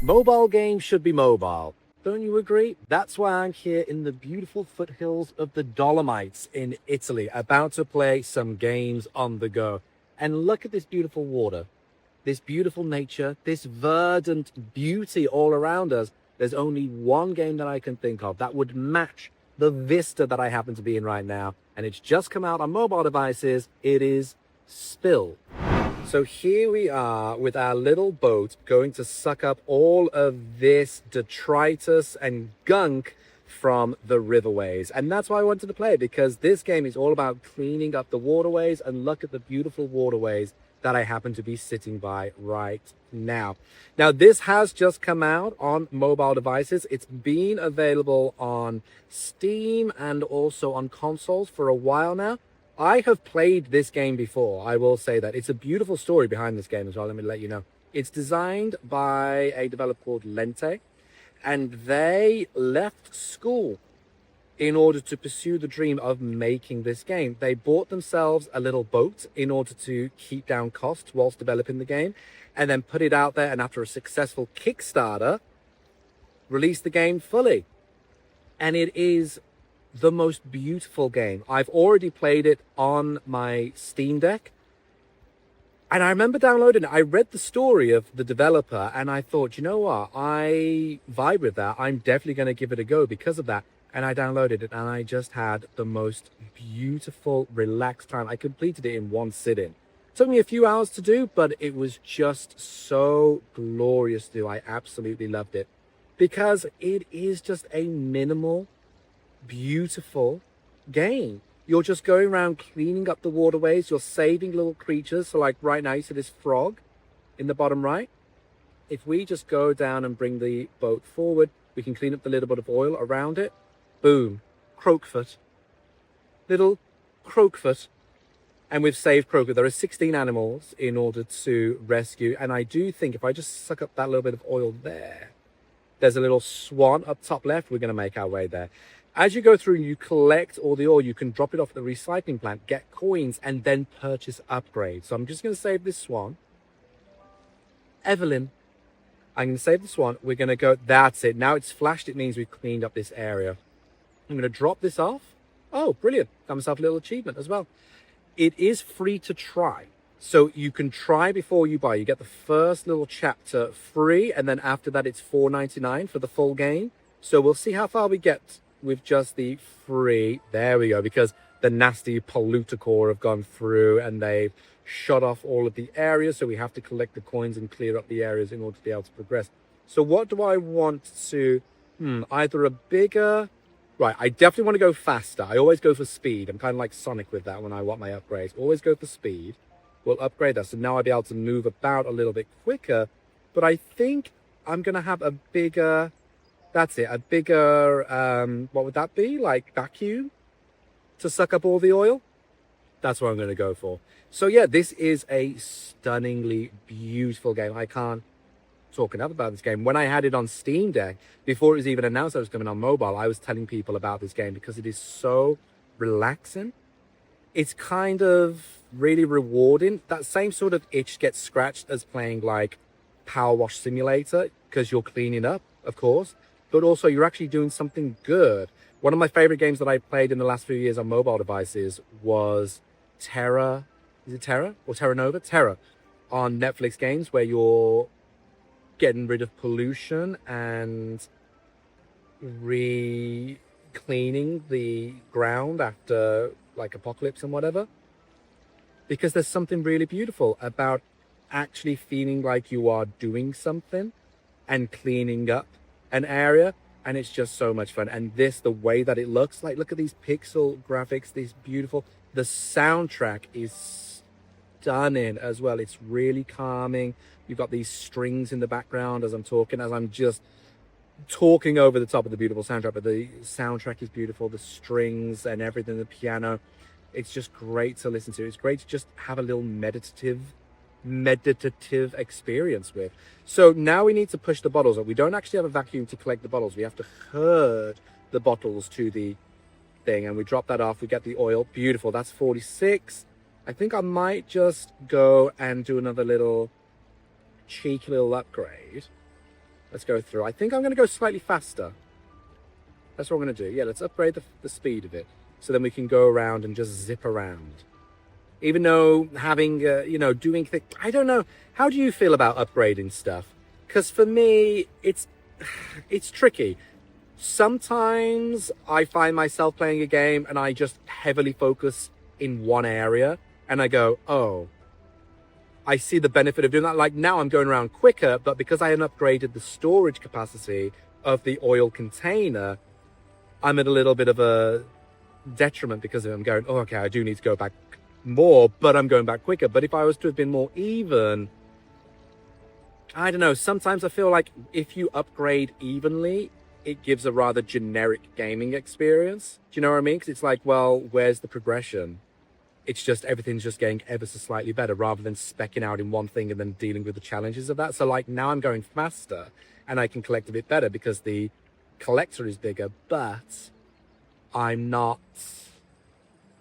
Mobile games should be mobile. Don't you agree? That's why I'm here in the beautiful foothills of the Dolomites in Italy, about to play some games on the go. And look at this beautiful water, this beautiful nature, this verdant beauty all around us. There's only one game that I can think of that would match the vista that I happen to be in right now. And it's just come out on mobile devices. It is Spill. So here we are with our little boat going to suck up all of this detritus and gunk from the riverways. And that's why I wanted to play it, because this game is all about cleaning up the waterways, and look at the beautiful waterways that I happen to be sitting by right now. Now, this has just come out on mobile devices. It's been available on Steam and also on consoles for a while now. I have played this game before. I will say that. It's a beautiful story behind this game as well. Let me let you know. It's designed by a developer called Lente, and they left school in order to pursue the dream of making this game. They bought themselves a little boat in order to keep down costs whilst developing the game, and then put it out there, and after a successful Kickstarter, released the game fully. And it is the most beautiful game. I've already played it on my Steam Deck, and I remember downloading it. I read the story of the developer, and I thought, you know what, I vibe with that. I'm definitely going to give it a go because of that. And I downloaded it, and I just had the most beautiful, relaxed time. I completed it in one sitting. It took me a few hours to do, but it was just so glorious to do. I absolutely loved it, because it is just a minimal, beautiful game. You're just going around cleaning up the waterways. You're saving little creatures. So like right now, you see this frog in the bottom right. If we just go down and bring the boat forward, we can clean up the little bit of oil around it. Boom. Croakfoot. Little Croakfoot. And we've saved Croakfoot. There are 16 animals in order to rescue. And I do think if I just suck up that little bit of oil there, there's a little swan up top left. We're going to make our way there. As you go through, you collect all the oil. You can drop it off at the recycling plant, get coins, and then purchase upgrades. So I'm just going to save this swan. Evelyn. I'm going to save the swan. We're going to go. That's it. Now it's flashed. It means we've cleaned up this area. I'm going to drop this off. Oh, brilliant. Got myself a little achievement as well. It is free to try. So you can try before you buy. You get the first little chapter free, and then after that it's $4.99 for the full game. So we'll see how far we get with just the free. There we go, because the nasty polluter core have gone through and they've shut off all of the areas. So we have to collect the coins and clear up the areas in order to be able to progress. So what do I want to, either a bigger, right, I definitely want to go faster. I always go for speed. I'm kind of like Sonic with that when I want my upgrades. Always go for speed. We'll upgrade that. So now I'll be able to move about a little bit quicker. But I think I'm going to have a bigger, that's it, a bigger, what would that be? Like vacuum to suck up all the oil? That's what I'm going to go for. So yeah, this is a stunningly beautiful game. I can't talk enough about this game. When I had it on Steam Deck, before it was even announced I was coming on mobile, I was telling people about this game because it is so relaxing. It's kind of really rewarding. That same sort of itch gets scratched as playing like Power Wash Simulator, because you're cleaning up, of course, but also you're actually doing something good. One of my favorite games that I played in the last few years on mobile devices was Terra. Is it Terra or Terra Nova? Terra on Netflix games, where you're getting rid of pollution and re-cleaning the ground after like apocalypse and whatever. Because there's something really beautiful about actually feeling like you are doing something and cleaning up an area, and it's just so much fun. And this, the way that it looks, like look at these pixel graphics, these beautiful, the soundtrack is stunning as well. It's really calming. You've got these strings in the background as I'm talking, as I'm just talking over the top of the beautiful soundtrack, but the soundtrack is beautiful, the strings and everything, the piano, it's just great to listen to. It's great to just have a little meditative experience with. So now we need to push the bottles up. We don't actually have a vacuum to collect the bottles. We have to herd the bottles to the thing, and we drop that off. We get the oil. Beautiful. That's 46. I think I might just go and do another little cheeky little upgrade Let's go through. I think I'm going to go slightly faster. That's what we're going to do. Yeah, let's upgrade the speed of it. So then we can go around and just zip around. Even though having, doing things... I don't know. How do you feel about upgrading stuff? Because for me, it's tricky. Sometimes I find myself playing a game and I just heavily focus in one area. And I go, oh, I see the benefit of doing that. Like now I'm going around quicker, but because I hadn't upgraded the storage capacity of the oil container, I'm at a little bit of a detriment because I'm going, oh, okay, I do need to go back more, but I'm going back quicker. But if I was to have been more even, I don't know. Sometimes I feel like if you upgrade evenly, it gives a rather generic gaming experience. Do you know what I mean? Because it's like, well, where's the progression? It's just everything's just getting ever so slightly better rather than specking out in one thing and then dealing with the challenges of that. So like now I'm going faster and I can collect a bit better because the collector is bigger, but I'm not.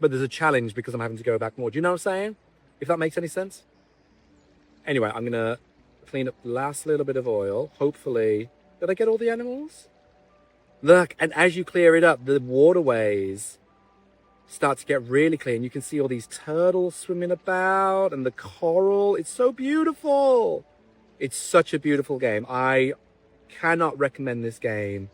But there's a challenge because I'm having to go back more. Do you know what I'm saying? If that makes any sense? Anyway, I'm going to clean up the last little bit of oil. Hopefully, did I get all the animals? Look, and as you clear it up, the waterways start to get really clean. You can see all these turtles swimming about and the coral. It's so beautiful. It's such a beautiful game. I cannot recommend this game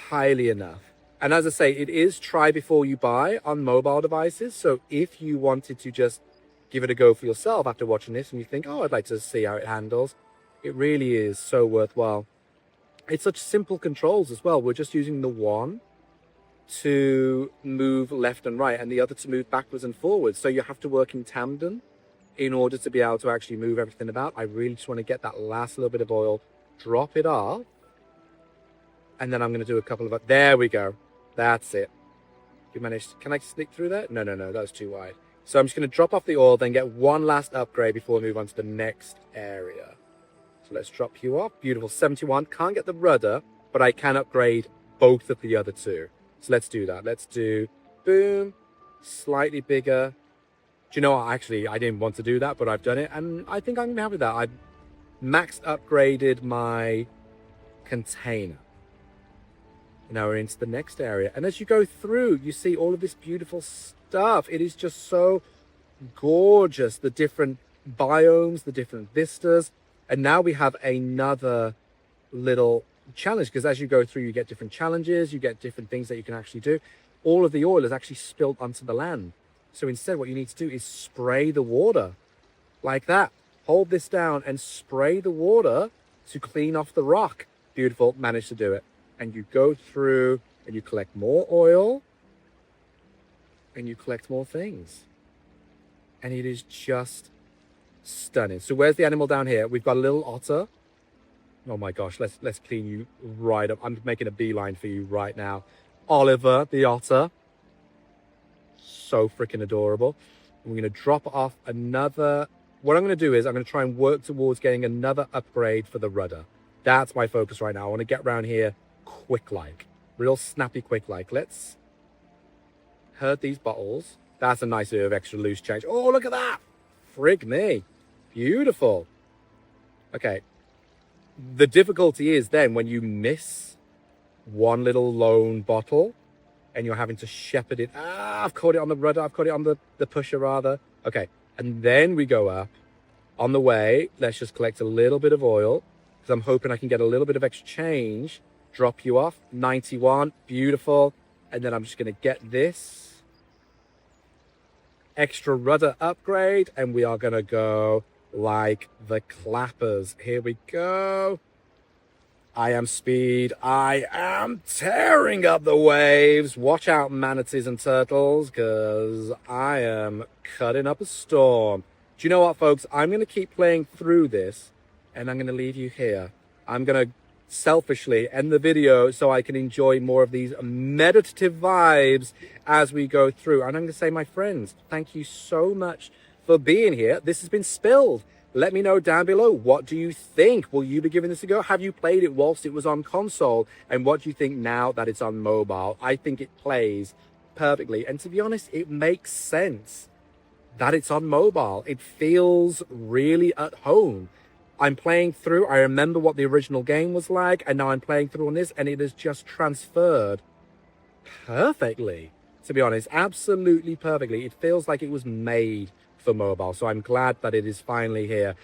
highly enough. And as I say, it is try before you buy on mobile devices. So if you wanted to just give it a go for yourself after watching this and you think, oh, I'd like to see how it handles, it really is so worthwhile. It's such simple controls as well. We're just using the one to move left and right and the other to move backwards and forwards. So you have to work in tandem in order to be able to actually move everything about. I really just want to get that last little bit of oil, drop it off, and then I'm going to do a couple of... There we go. That's it. You managed... Can I sneak through that? No, that was too wide. So I'm just going to drop off the oil, then get one last upgrade before we move on to the next area. So let's drop you off. Beautiful. 71. Can't get the rudder, but I can upgrade both of the other two. So let's do that. Let's do... Boom. Slightly bigger. Do you know what? Actually, I didn't want to do that, but I've done it. And I think I'm going to be happy with that. I've maxed upgraded my container. Now we're into the next area. And as you go through, you see all of this beautiful stuff. It is just so gorgeous. The different biomes, the different vistas. And now we have another little challenge, because as you go through, you get different challenges. You get different things that you can actually do. All of the oil is actually spilled onto the land. So instead, what you need to do is spray the water like that. Hold this down and spray the water to clean off the rock. Beautiful. Managed to do it. And you go through and you collect more oil and you collect more things. And it is just stunning. So where's the animal down here? We've got a little otter. Oh my gosh, let's clean you right up. I'm making a beeline for you right now. Oliver, the otter. So freaking adorable. We're going to drop off another... What I'm going to do is I'm going to try and work towards getting another upgrade for the rudder. That's my focus right now. I want to get around here quick-like. Real snappy quick-like. Let's herd these bottles. That's a nice bit of extra loose change. Oh, look at that. Frig me. Beautiful. Okay. The difficulty is then when you miss one little lone bottle and you're having to shepherd it. I've caught it on the rudder. I've caught it on the pusher, rather. Okay. And then we go up. On the way, let's just collect a little bit of oil because I'm hoping I can get a little bit of extra change. Drop you off. 91. Beautiful. And then I'm just going to get this extra rudder upgrade. And we are going to go like the clappers. Here we go. I am speed. I am tearing up the waves. Watch out, manatees and turtles, because I am cutting up a storm. Do you know what, folks? I'm going to keep playing through this, and I'm going to leave you here. I'm going to selfishly end the video so I can enjoy more of these meditative vibes as we go through. And I'm going to say, my friends, thank you so much for being here. This has been Spilled. Let me know down below, what do you think? Will you be giving this a go? Have you played it whilst it was on console? And what do you think now that it's on mobile? I think it plays perfectly. And to be honest, it makes sense that it's on mobile. It feels really at home. I'm playing through, I remember what the original game was like, and now I'm playing through on this, and it has just transferred perfectly, to be honest, absolutely perfectly. It feels like it was made for mobile, so I'm glad that it is finally here.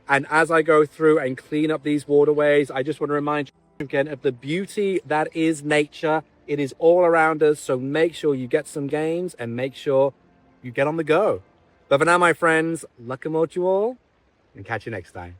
And as I go through and clean up these waterways, I just want to remind you again of the beauty that is nature. It is all around us, so make sure you get some games and make sure you get on the go. But for now, my friends, luck and more to you all, and catch you next time.